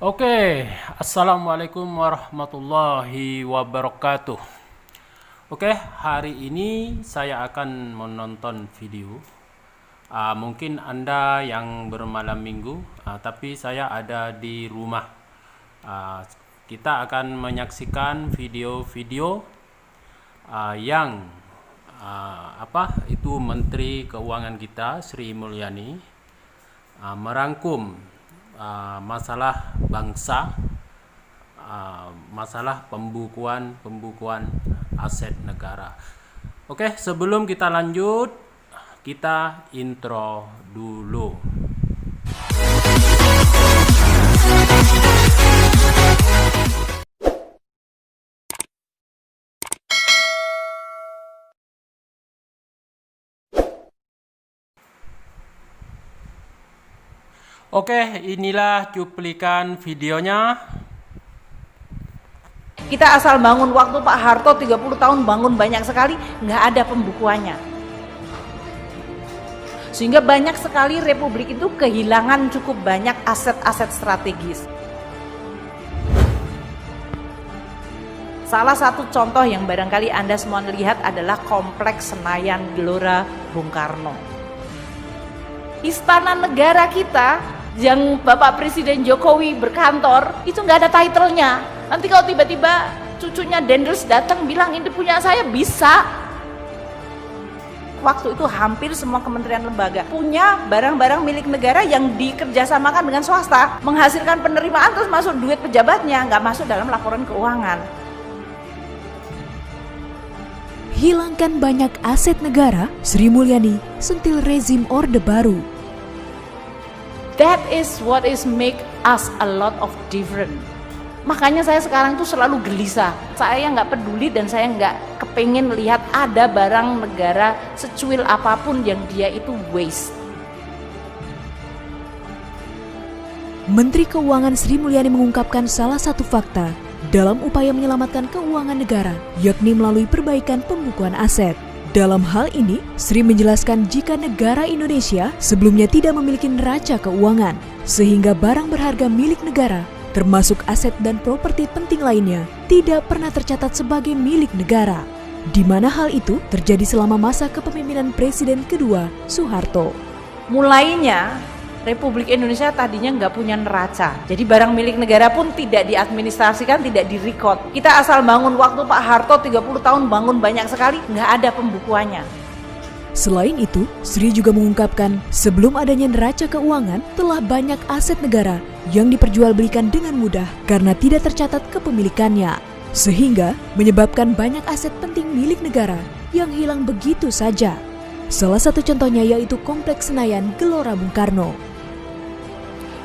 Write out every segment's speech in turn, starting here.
Oke, Assalamualaikum warahmatullahi wabarakatuh. Oke, hari ini saya akan menonton video. Mungkin Anda yang bermalam minggu, tapi saya ada di rumah. Kita akan menyaksikan video-video yang itu Menteri Keuangan kita Sri Mulyani merangkum masalah bangsa, masalah pembukuan aset negara. Oke, sebelum kita lanjut, kita intro dulu. Oke, inilah cuplikan videonya. Kita asal bangun waktu Pak Harto 30 tahun bangun banyak sekali, nggak ada pembukuannya. Sehingga banyak sekali republik itu kehilangan cukup banyak aset-aset strategis. Salah satu contoh yang barangkali Anda semua lihat adalah Kompleks Senayan Gelora Bung Karno. Istana negara kita yang Bapak Presiden Jokowi berkantor itu nggak ada title-nya. Nanti kalau tiba-tiba cucunya Dendels datang bilang ini punya saya, bisa. Waktu itu hampir semua kementerian lembaga punya barang-barang milik negara yang dikerjasamakan dengan swasta, menghasilkan penerimaan terus masuk duit pejabatnya, nggak masuk dalam laporan keuangan. Hilangkan banyak aset negara, Sri Mulyani sentil rezim Orde Baru. That is what is make us a lot of different. Makanya saya sekarang tuh selalu gelisah. Saya nggak peduli dan saya nggak kepengen lihat ada barang negara secuil apapun yang dia itu waste. Menteri Keuangan Sri Mulyani mengungkapkan salah satu fakta dalam upaya menyelamatkan keuangan negara, yakni melalui perbaikan pembukuan aset. Dalam hal ini, Sri menjelaskan jika negara Indonesia sebelumnya tidak memiliki neraca keuangan, sehingga barang berharga milik negara, termasuk aset dan properti penting lainnya, tidak pernah tercatat sebagai milik negara, di mana hal itu terjadi selama masa kepemimpinan Presiden kedua, Soeharto. Mulainya, Republik Indonesia tadinya nggak punya neraca. Jadi barang milik negara pun tidak diadministrasikan, tidak direkod. Kita asal bangun waktu Pak Harto 30 tahun bangun banyak sekali, nggak ada pembukuannya. Selain itu, Sri juga mengungkapkan sebelum adanya neraca keuangan telah banyak aset negara yang diperjualbelikan dengan mudah karena tidak tercatat kepemilikannya. Sehingga menyebabkan banyak aset penting milik negara yang hilang begitu saja. Salah satu contohnya yaitu Kompleks Senayan Gelora Bung Karno.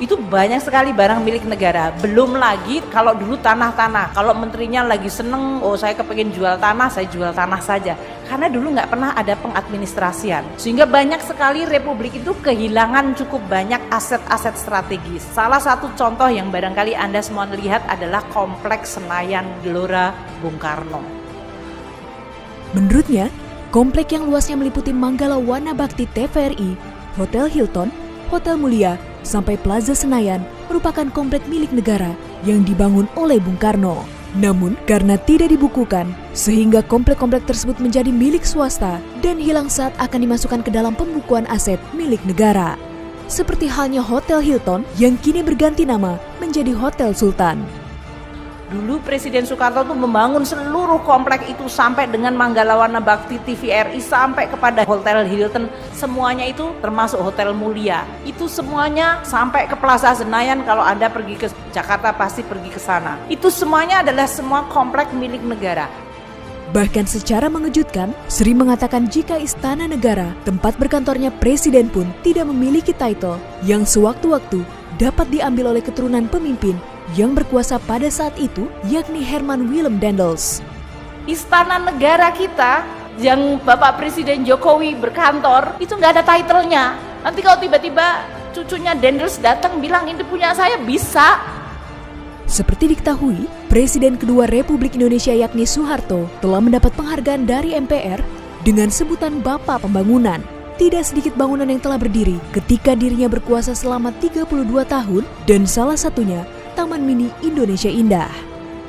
Itu banyak sekali barang milik negara. Belum lagi kalau dulu tanah-tanah. Kalau menterinya lagi seneng, oh saya kepengen jual tanah, saya jual tanah saja. Karena dulu nggak pernah ada pengadministrasian. Sehingga banyak sekali republik itu kehilangan cukup banyak aset-aset strategis. Salah satu contoh yang barangkali Anda semua lihat adalah Kompleks Senayan Gelora Bung Karno. Menurutnya, komplek yang luasnya meliputi Manggala Wana Bakti TVRI, Hotel Hilton, Hotel Mulia, sampai Plaza Senayan merupakan komplek milik negara yang dibangun oleh Bung Karno. Namun, karena tidak dibukukan, sehingga komplek-komplek tersebut menjadi milik swasta dan hilang saat akan dimasukkan ke dalam pembukuan aset milik negara. Seperti halnya Hotel Hilton yang kini berganti nama menjadi Hotel Sultan. Dulu Presiden Soekarno tuh membangun seluruh komplek itu sampai dengan Manggala Wana Bakti TVRI sampai kepada Hotel Hilton, semuanya itu termasuk Hotel Mulia. Itu semuanya sampai ke Plaza Senayan, kalau Anda pergi ke Jakarta pasti pergi ke sana. Itu semuanya adalah semua komplek milik negara. Bahkan secara mengejutkan, Sri mengatakan jika Istana Negara, tempat berkantornya Presiden pun tidak memiliki title yang sewaktu-waktu dapat diambil oleh keturunan pemimpin yang berkuasa pada saat itu, yakni Herman Willem Dendels. Istana negara kita yang Bapak Presiden Jokowi berkantor itu nggak ada title-nya. Nanti kalau tiba-tiba cucunya Dendels datang bilang ini punya saya, bisa. Seperti diketahui, Presiden kedua Republik Indonesia yakni Soeharto telah mendapat penghargaan dari MPR dengan sebutan Bapak Pembangunan. Tidak sedikit bangunan yang telah berdiri ketika dirinya berkuasa selama 32 tahun dan salah satunya Taman Taman Mini Indonesia Indah.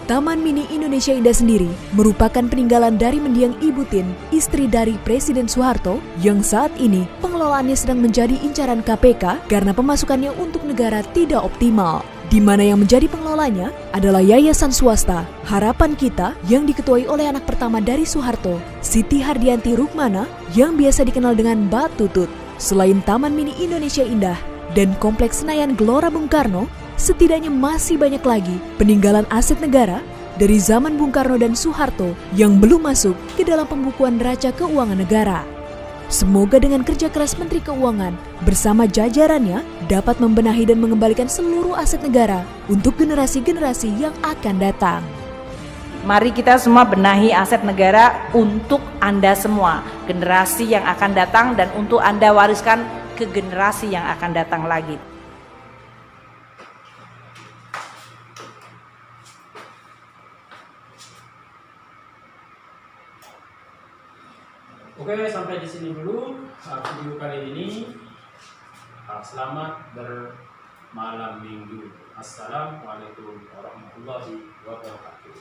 Taman Mini Indonesia Indah sendiri merupakan peninggalan dari mendiang Ibu Tin, istri dari Presiden Soeharto, yang saat ini pengelolaannya sedang menjadi incaran KPK karena pemasukannya untuk negara tidak optimal. Di mana yang menjadi pengelolanya adalah yayasan swasta Harapan Kita yang diketuai oleh anak pertama dari Soeharto, Siti Hardianti Rukmana, yang biasa dikenal dengan Mbak Tutut. Selain Taman Mini Indonesia Indah dan Kompleks Senayan Gelora Bung Karno, setidaknya masih banyak lagi peninggalan aset negara dari zaman Bung Karno dan Soeharto yang belum masuk ke dalam pembukuan neraca keuangan negara. Semoga dengan kerja keras Menteri Keuangan bersama jajarannya dapat membenahi dan mengembalikan seluruh aset negara untuk generasi-generasi yang akan datang. Mari kita semua benahi aset negara untuk Anda semua, generasi yang akan datang, dan untuk Anda wariskan ke generasi yang akan datang lagi. Oke, sampai di sini dulu video kali ini. Selamat bermalam minggu. Assalamualaikum warahmatullahi wabarakatuh.